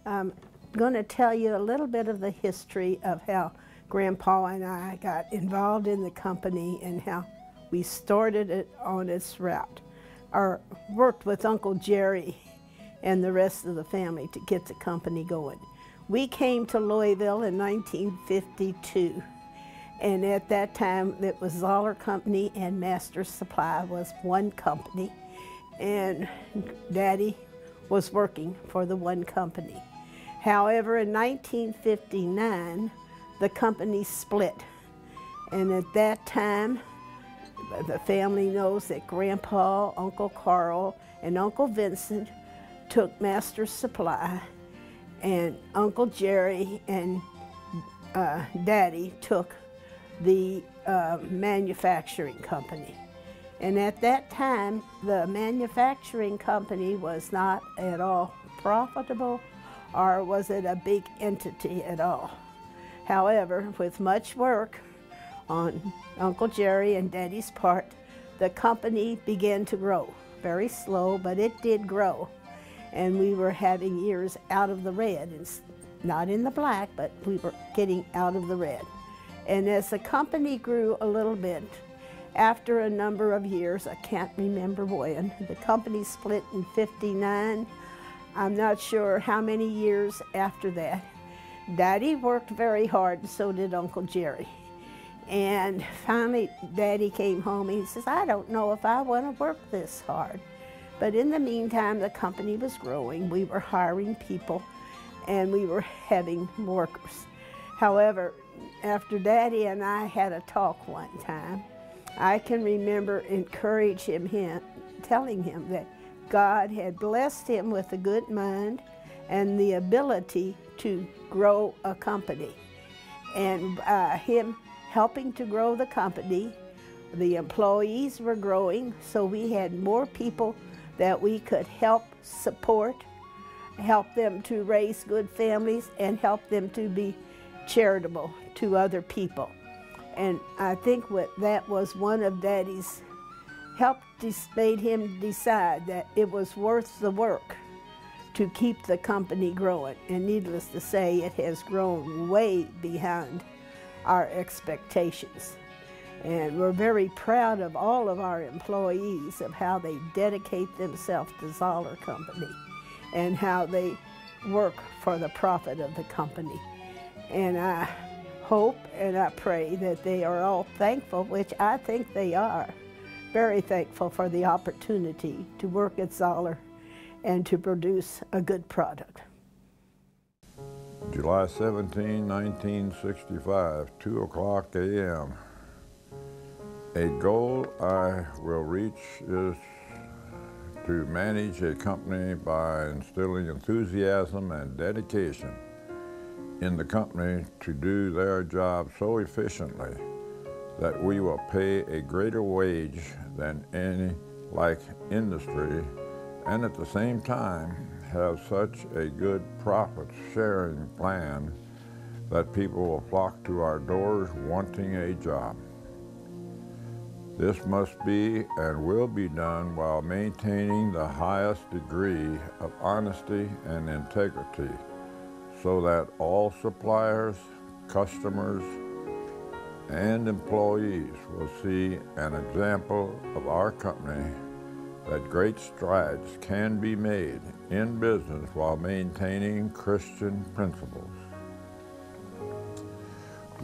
I'm going to tell you a little bit of the history of how Grandpa and I got involved in the company and how we started it on its route. I worked with Uncle Jerry and the rest of the family to get the company going. We came to Louisville in 1952, and at that time it was Zoller Company and Master Supply was one company, and Daddy was working for the one company. However, in 1959, the company split, and at that time, the family knows that Grandpa, Uncle Carl, and Uncle Vincent took Master Supply, and Uncle Jerry and Daddy took the manufacturing company. And at that time, the manufacturing company was not at all profitable, or was it a big entity at all. However, with much work on Uncle Jerry and Daddy's part, the company began to grow. Very slow, but it did grow. And we were having years out of the red, and not in the black, but we were getting out of the red. And as the company grew a little bit, after a number of years, I can't remember when, the company split in '59. I'm not sure how many years after that. Daddy worked very hard, and so did Uncle Jerry. And finally, Daddy came home and he says, I don't know if I want to work this hard. But in the meantime, the company was growing. We were hiring people, and we were having workers. However, after Daddy and I had a talk one time, I can remember encouraging him, telling him that God had blessed him with a good mind and the ability to grow a company. And him helping to grow the company, the employees were growing, so we had more people that we could help support, help them to raise good families, and help them to be charitable to other people. And I think that was one of Daddy's made him decide that it was worth the work to keep the company growing. And needless to say, it has grown way behind our expectations. And we're very proud of all of our employees, of how they dedicate themselves to Zoller Company and how they work for the profit of the company. And I hope and I pray that they are all thankful, which I think they are, very thankful for the opportunity to work at Zoller and to produce a good product. July 17, 1965, 2:00 a.m. A goal I will reach is to manage a company by instilling enthusiasm and dedication in the company to do their job so efficiently that we will pay a greater wage than any like industry, and at the same time have such a good profit-sharing plan that people will flock to our doors wanting a job. This must be and will be done while maintaining the highest degree of honesty and integrity, so that all suppliers, customers, and employees will see an example of our company that great strides can be made in business while maintaining Christian principles.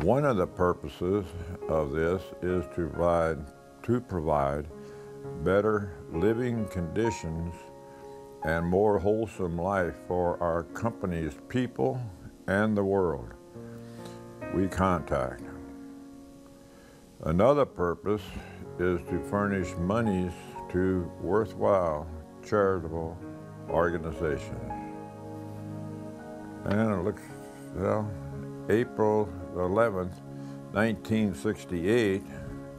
One of the purposes of this is to provide better living conditions and more wholesome life for our company's people and the world we contact. Another purpose is to furnish monies to worthwhile charitable organizations. And it looks, well, April 11th, 1968,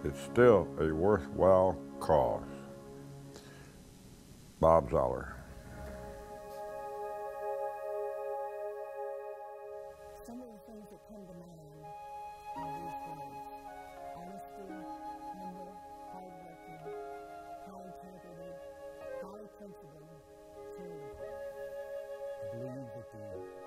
it's still a worthwhile cause. Bob Zoller. Some of the things that come to mind are these words: honesty, humble, hardworking, high-integrity, high-principled, charitable. I believe that the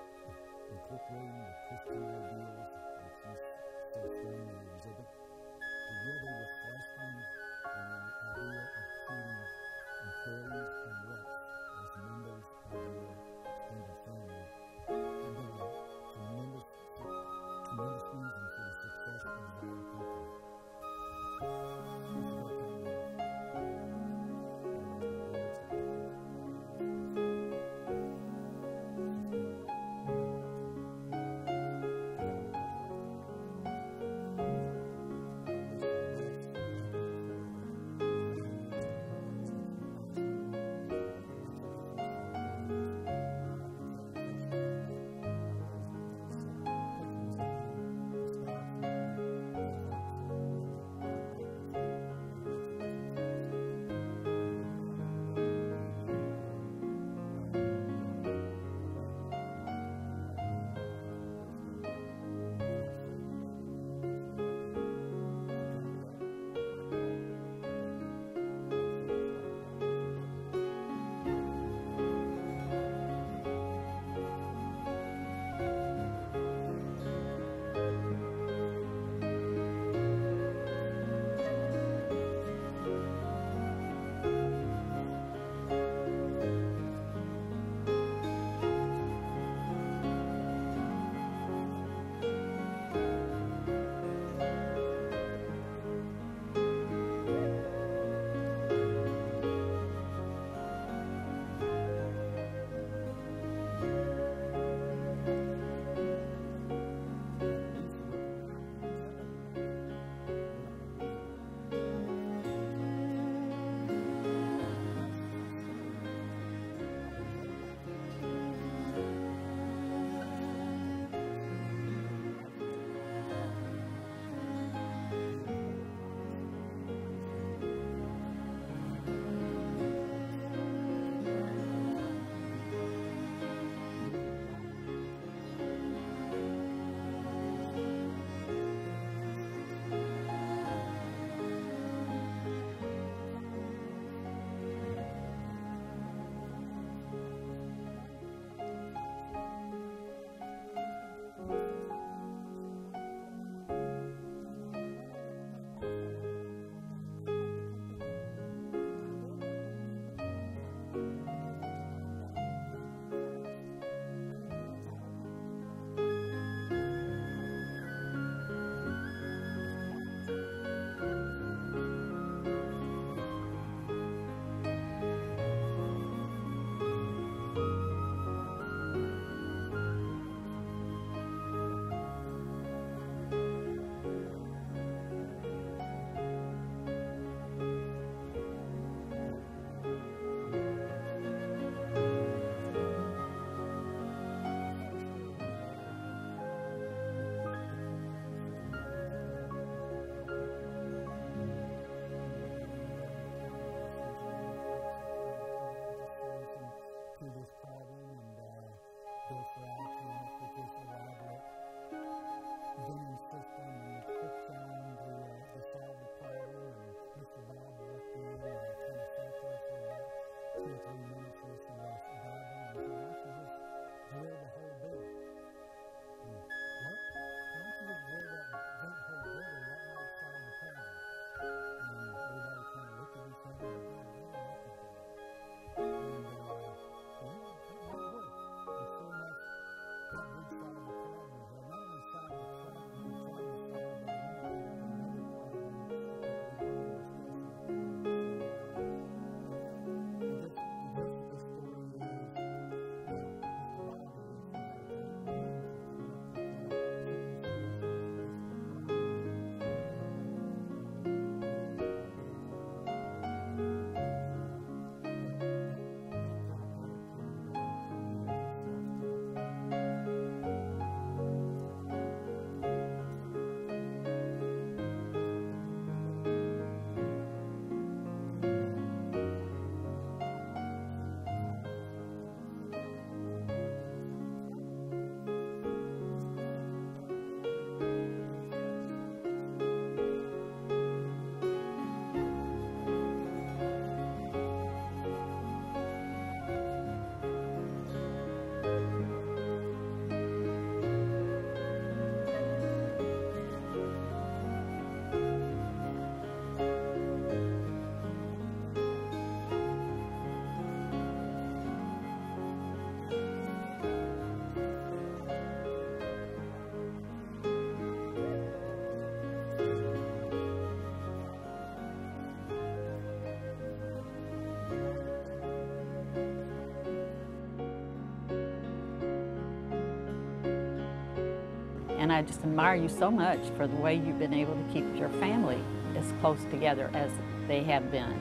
And I just admire you so much for the way you've been able to keep your family as close together as they have been.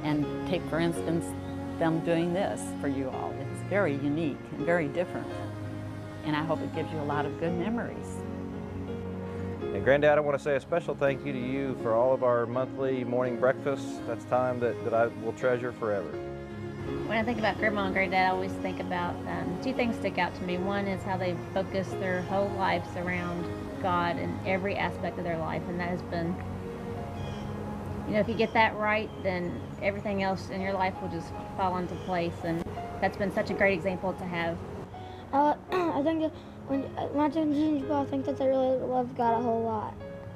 And take, for instance, them doing this for you all. It's very unique and very different. And I hope it gives you a lot of good memories. And Granddad, I want to say a special thank you to you for all of our monthly morning breakfasts. That's time that I will treasure forever. When I think about Grandma and Granddad, I always think about two things stick out to me. One is how they focus their whole lives around God in every aspect of their life, and that has been, you know, if you get that right, then everything else in your life will just fall into place, and that's been such a great example to have. I think that when I change people, I think that they really love God a whole lot.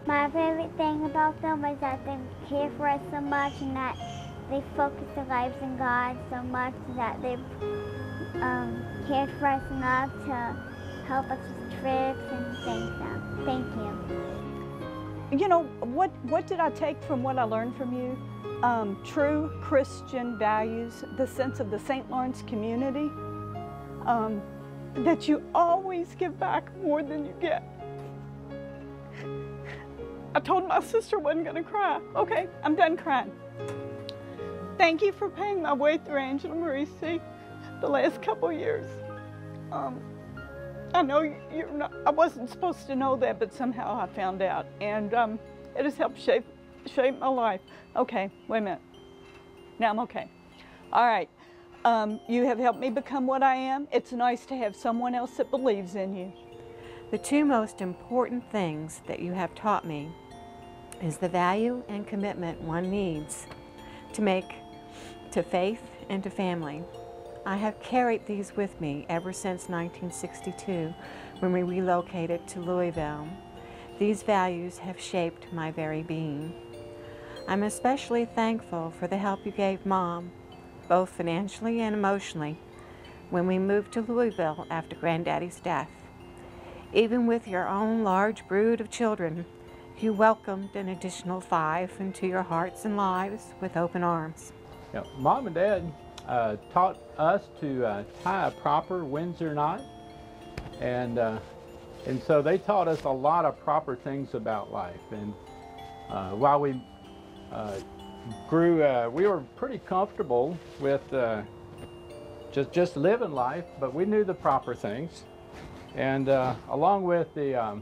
My favorite thing about them is that they care for us so much, and that they focus their lives in God so much that they've cared for us enough to help us with trips and things. Thank you. You know, what did I take from what I learned from you? True Christian values, the sense of the St. Lawrence community, that you always give back more than you get. I told my sister I wasn't gonna cry. Okay, I'm done crying. Thank you for paying my way through Angela Marisi the last couple years. I know you're not, I wasn't supposed to know that, but somehow I found out, and it has helped shape my life. Okay, wait a minute. Now I'm okay. All right. You have helped me become what I am. It's nice to have someone else that believes in you. The two most important things that you have taught me is the value and commitment one needs to make to faith and to family. I have carried these with me ever since 1962 when we relocated to Louisville. These values have shaped my very being. I'm especially thankful for the help you gave Mom, both financially and emotionally, when we moved to Louisville after Granddaddy's death. Even with your own large brood of children, you welcomed an additional 5 into your hearts and lives with open arms. Yeah, Mom and Dad taught us to tie a proper Windsor knot, and so they taught us a lot of proper things about life. And while we grew, we were pretty comfortable with just living life, but we knew the proper things. And along with the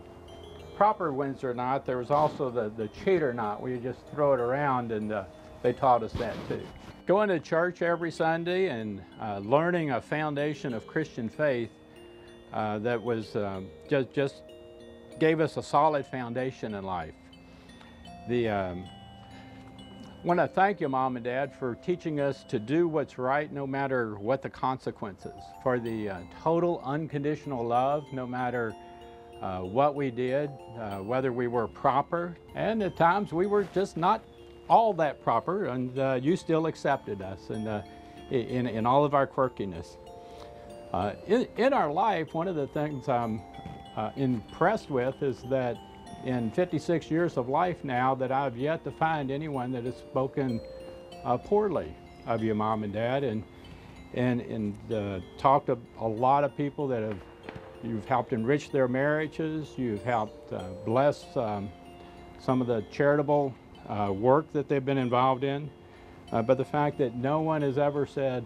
proper Windsor knot, there was also the cheater knot, where you just throw it around, and they taught us that too. Going to church every Sunday and learning a foundation of Christian faith that was just gave us a solid foundation in life. I want to thank you, Mom and Dad, for teaching us to do what's right no matter what the consequences, for the total unconditional love no matter what we did, whether we were proper, and at times we were just not all that proper, and you still accepted us and in all of our quirkiness. In our life, one of the things I'm impressed with is that in 56 years of life now, that I've yet to find anyone that has spoken poorly of you, Mom and Dad, and talked to a lot of people that you've helped enrich their marriages, you've helped bless some of the charitable work that they've been involved in, but the fact that no one has ever said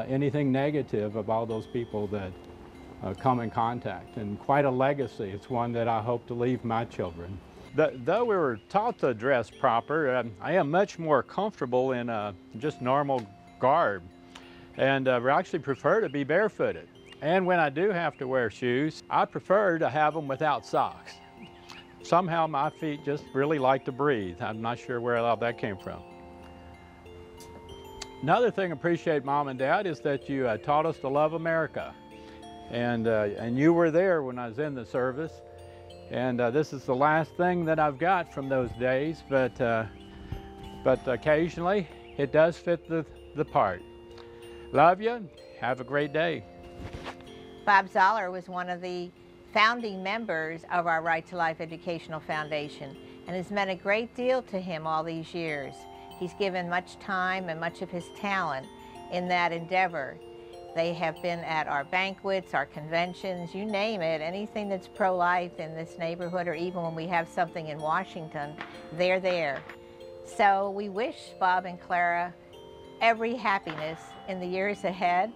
anything negative about those people that come in contact, and quite a legacy. It's one that I hope to leave my children. Though we were taught to dress proper, I am much more comfortable in just normal garb, and we actually prefer to be barefooted. And when I do have to wear shoes, I prefer to have them without socks. Somehow my feet just really like to breathe. I'm not sure where all that came from. Another thing I appreciate, Mom and Dad, is that you taught us to love America. And you were there when I was in the service. And this is the last thing that I've got from those days, but occasionally it does fit the part. Love you. Have a great day. Bob Zoller was one of the founding members of our Right to Life Educational Foundation, and has meant a great deal to him all these years. He's given much time and much of his talent in that endeavor. They have been at our banquets, our conventions, you name it, anything that's pro-life in this neighborhood, or even when we have something in Washington, they're there. So we wish Bob and Clara every happiness in the years ahead.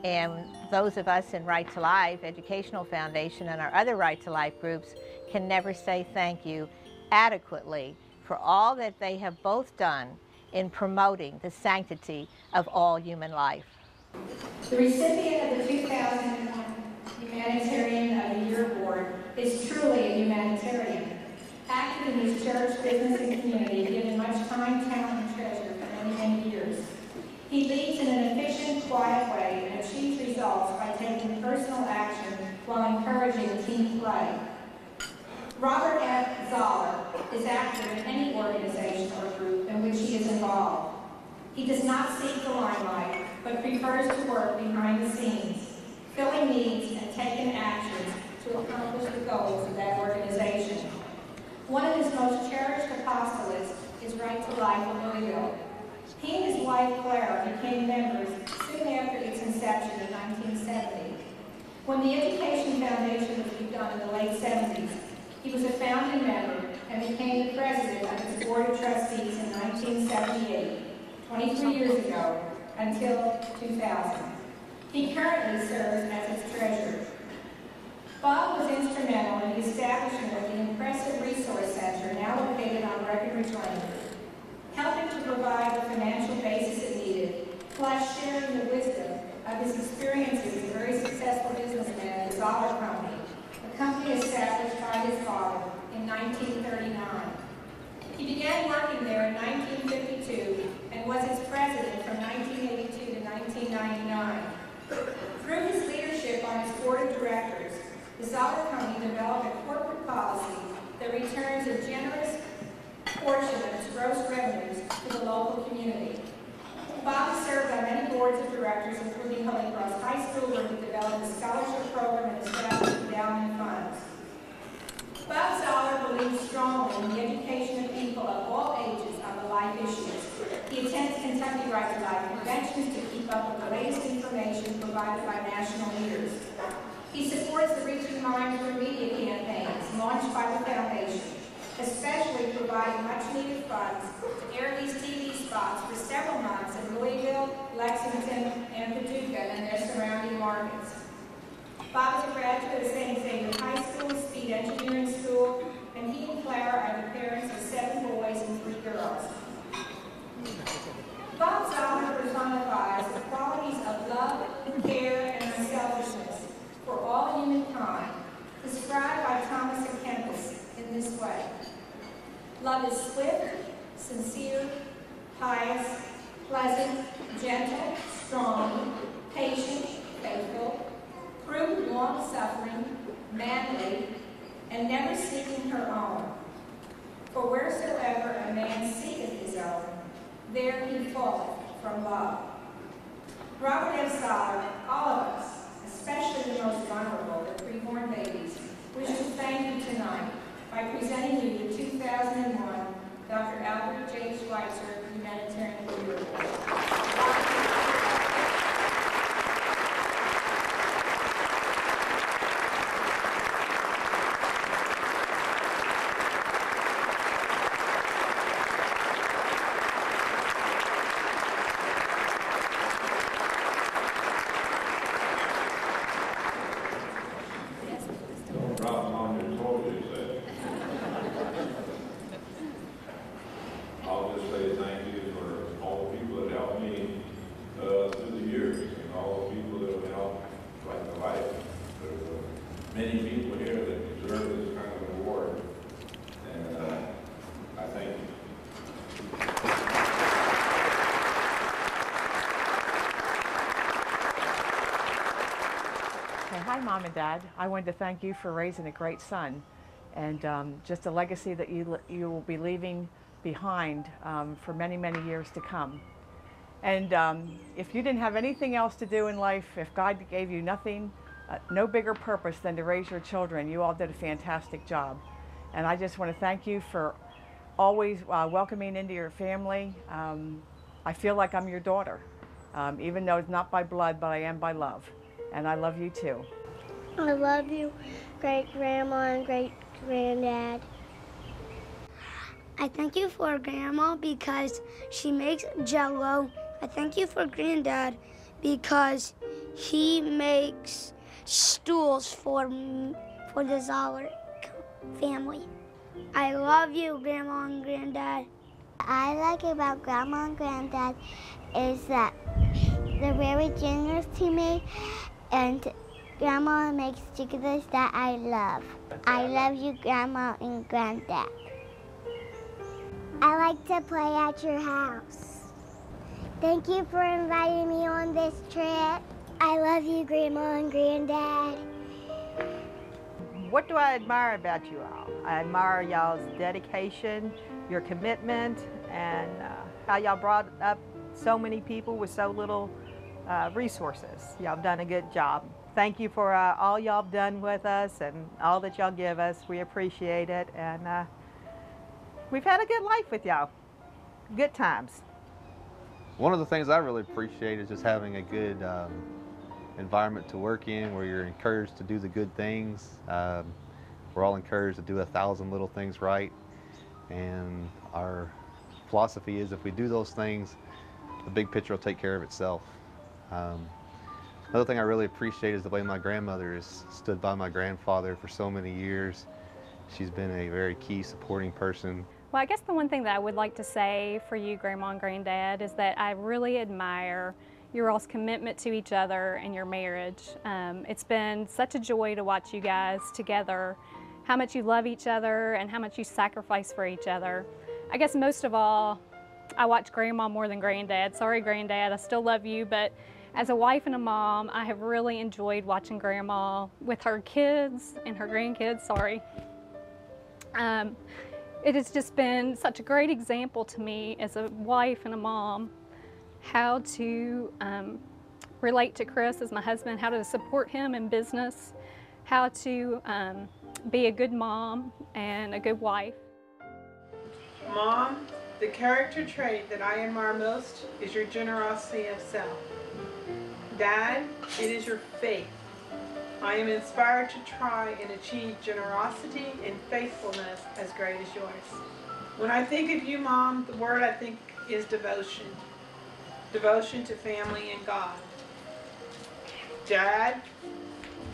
And those of us in Right to Life Educational Foundation and our other Right to Life groups can never say thank you adequately for all that they have both done in promoting the sanctity of all human life. The recipient of the 2001 Humanitarian of the Year Award is truly a humanitarian, active in his church, business, and community, given much time, talent, and treasure for many, many years. He leads in an efficient, quiet way and achieves results by taking personal action while encouraging team play. Robert F. Zoller is active in any organization or group in which he is involved. He does not seek the limelight, but prefers to work behind the scenes, filling needs and taking actions to accomplish the goals of that organization. One of his most cherished apostolates is Right to Life in Louisville. He and his wife, Clara, became members soon after its inception in 1970. When the Education Foundation was begun in the late 70s, he was a founding member and became the president of its Board of Trustees in 1978, 23 years ago, until 2000. He currently serves as its treasurer. Bob was instrumental in the establishment of the impressive Resource Center, now located on Breckenridge Lane, helping to provide the financial basis it needed, plus sharing the wisdom of his experiences as a very successful businessman at the Zoller Company, a company established by his father in 1939. He began working there in 1952 and was its president from 1982 to 1999. Through his leadership on its board of directors, the Zoller Company developed a corporate policy that returns a generous portion of its gross revenues to the local community. Bob served on many boards of directors, including Holy Cross High School, where he developed a scholarship program and established endowment funds. Bob Zoller believes strongly in the education of people of all ages on the life issues. He attends Kentucky Right to Life conventions to keep up with the latest information provided by national leaders. He supports the Reaching Minds through Media campaigns launched by the foundation, especially providing much-needed funds to air these TV spots for several months in Louisville, Lexington, and Paducah and their surrounding markets. Bob is a graduate of St. Xavier High School, Speed Engineering School, and he and Clara are the parents of 7 boys and 3 girls. Bob Zoller personifies the qualities of love, care, and unselfishness for all humankind, described by Thomas à Kempis in this way. Love is swift, sincere, pious, pleasant, gentle, strong, patient, faithful, prudent, long-suffering, manly, and never seeking her own. For wheresoever a man seeketh his own, there he falleth from love. Robert F. Zoller, all of us, especially the most vulnerable, the preborn babies, wish to thank you tonight by presenting you the 2001 Dr. Albert J. Schweitzer Humanitarian Award. I'll just say thank you for all the people that helped me through the years, and all the people that have helped Right to Life. There's many people here that deserve this kind of award, and I thank you. Hi, Mom and Dad. I wanted to thank you for raising a great son, and just a legacy that you will be leaving behind for many, many years to come. And if you didn't have anything else to do in life, if God gave you nothing, no bigger purpose than to raise your children, you all did a fantastic job. And I just want to thank you for always welcoming into your family. I feel like I'm your daughter, even though it's not by blood, but I am by love. And I love you too. I love you, great-grandma and great-granddad. I thank you for Grandma because she makes Jell-O. I thank you for Granddad because he makes stools for the Zoller family. I love you, Grandma and Granddad. I like about Grandma and Granddad is that they're very generous to me, and Grandma makes chocolates that I love. I love you, Grandma and Granddad. I like to play at your house. Thank you for inviting me on this trip. I love you, Grandma and Granddad. What do I admire about you all? I admire y'all's dedication, your commitment, and how y'all brought up so many people with so little resources. Y'all have done a good job. Thank you for all y'all have done with us and all that y'all give us. We appreciate it, and we've had a good life with y'all. Good times. One of the things I really appreciate is just having a good environment to work in where you're encouraged to do the good things. We're all encouraged to do 1,000 little things right, and our philosophy is if we do those things, the big picture will take care of itself. Another thing I really appreciate is the way my grandmother has stood by my grandfather for so many years. She's been a very key supporting person. Well, I guess the one thing that I would like to say for you, Grandma and Granddad, is that I really admire your all's commitment to each other and your marriage. It's been such a joy to watch you guys together, how much you love each other and how much you sacrifice for each other. I guess most of all, I watch Grandma more than Granddad. Sorry, Granddad, I still love you, but as a wife and a mom, I have really enjoyed watching Grandma with her kids and her grandkids, sorry. It has just been such a great example to me as a wife and a mom how to relate to Chris as my husband, how to support him in business, how to be a good mom and a good wife. Mom, the character trait that I admire most is your generosity of self. Dad, it is your faith. I am inspired to try and achieve generosity and faithfulness as great as yours. When I think of you, Mom, the word I think is devotion. Devotion to family and God. Dad,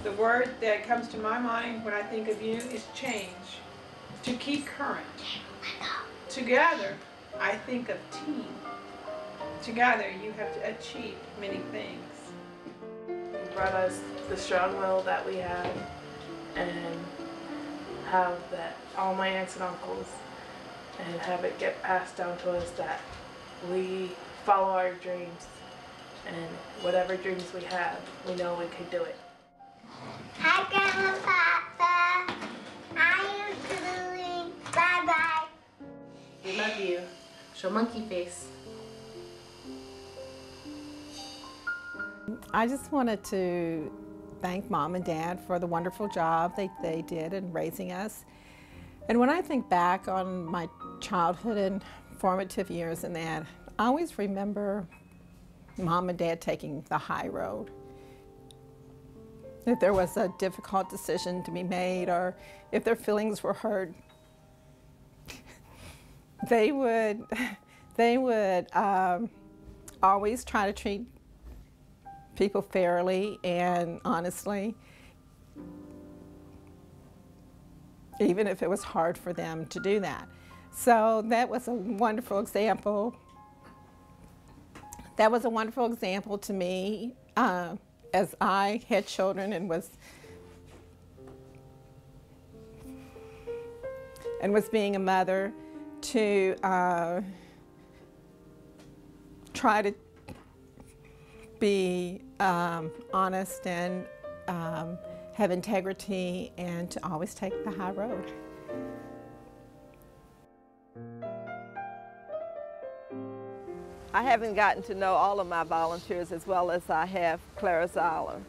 the word that comes to my mind when I think of you is change. To keep current. Together, I think of team. Together, you have achieved many things. You brought us the strong will that we have, and have that all my aunts and uncles, and have it get passed down to us that we follow our dreams, and whatever dreams we have, we know we can do it. Hi, Grandma and Papa. How are you doing? Bye-bye. We love you. Show monkey face. I just wanted to thank Mom and Dad for the wonderful job they did in raising us. And when I think back on my childhood and formative years and that, I always remember Mom and Dad taking the high road. If there was a difficult decision to be made or if their feelings were hurt, they would always try to treat people fairly and honestly, even if it was hard for them to do that. So that was a wonderful example. That was a wonderful example to me as I had children and was being a mother, to try to be honest and have integrity and to always take the high road. I haven't gotten to know all of my volunteers as well as I have Clara Zoller.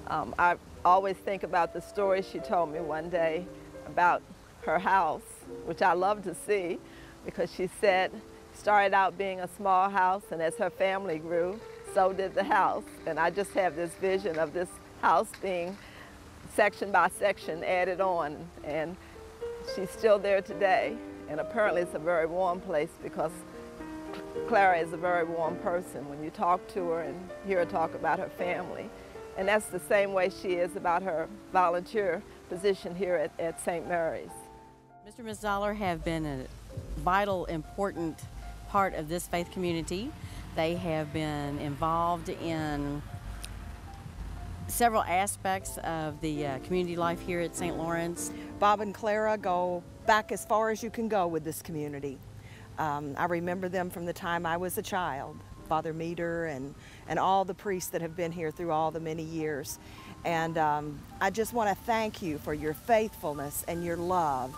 I always think about the story she told me one day about her house, which I love to see, because she said started out being a small house, and as her family grew, so did the house. And I just have this vision of this house being section by section added on, and she's still there today. And apparently it's a very warm place because Clara is a very warm person when you talk to her and hear her talk about her family. And that's the same way she is about her volunteer position here at St. Mary's. Mr. and Ms. Zoller have been a vital, important part of this faith community. They have been involved in several aspects of the community life here at St. Lawrence. Bob and Clara go back as far as you can go with this community. I remember them from the time I was a child, Father Meter and all the priests that have been here through all the many years. And I just want to thank you for your faithfulness and your love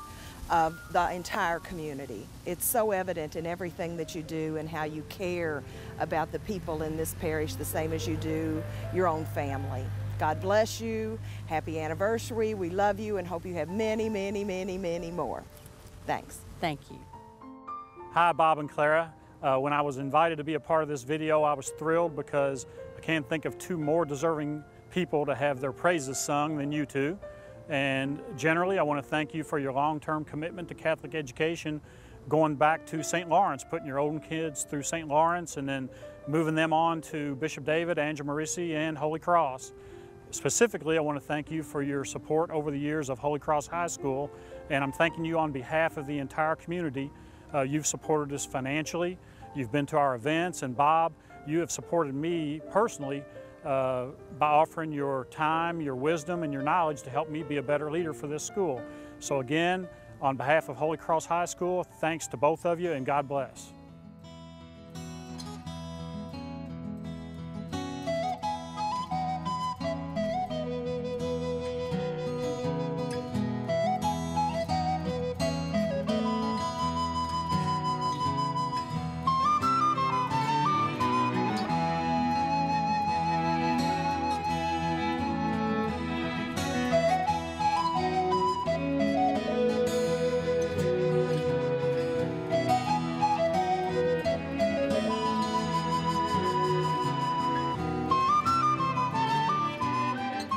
of the entire community. It's so evident in everything that you do and how you care about the people in this parish the same as you do your own family. God bless you. Happy anniversary. We love you and hope you have many, many, many, many more. Thanks. Thank you. Hi, Bob and Clara. When I was invited to be a part of this video, I was thrilled because I can't think of two more deserving people to have their praises sung than you two. And generally, I want to thank you for your long-term commitment to Catholic education, going back to St. Lawrence, putting your own kids through St. Lawrence and then moving them on to Bishop David, Angela Maurice, and Holy Cross. Specifically, I want to thank you for your support over the years of Holy Cross High School, and I'm thanking you on behalf of the entire community. You've supported us financially, you've been to our events, and Bob, you have supported me personally by offering your time, your wisdom, and your knowledge to help me be a better leader for this school. So again, on behalf of Holy Cross High School, thanks to both of you, and God bless.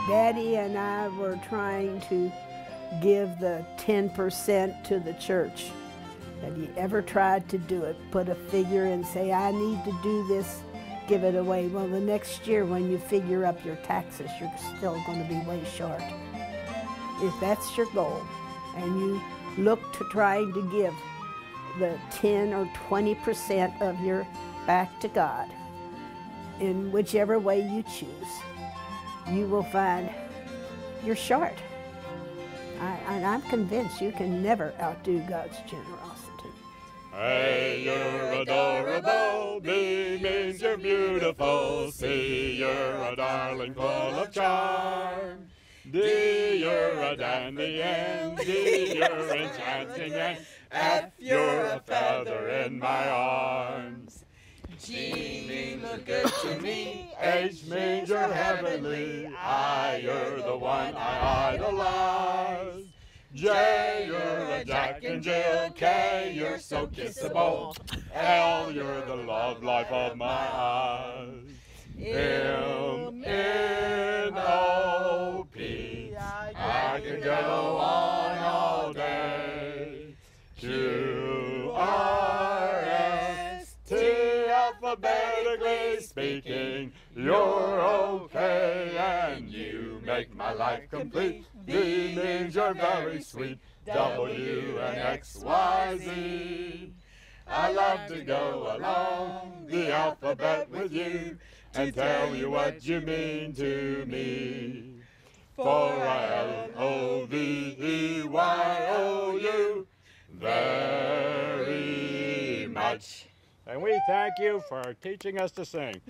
Daddy and I were trying to give the 10% to the church. Have you ever tried to do it? Put a figure and say, I need to do this, give it away. Well, the next year when you figure up your taxes, you're still going to be way short. If that's your goal and you look to trying to give the 10 or 20% of your back to God, in whichever way you choose, you will find you're short. And I'm convinced you can never outdo God's generosity. A, you're adorable, B means you're beautiful, C, you're a darling full of charm, D, you're a dandy, and D, you're enchanting, and F, you're a feather in my arms. G means look good to me, H means you're heavenly, I, you're the one I idolize. J, you're a Jack and Jill, K, you're so kissable, L, you're the love life of my eyes. M, N, O, P, I could go on all day. Q, R, S, T, alphabetically speaking, you're okay and you make my life complete. D means you're very sweet, W and X, Y, Z. I love to go along the alphabet with you and tell you what you mean to me. For I L-O-V-E-Y-O-U very much. And we thank you for teaching us to sing.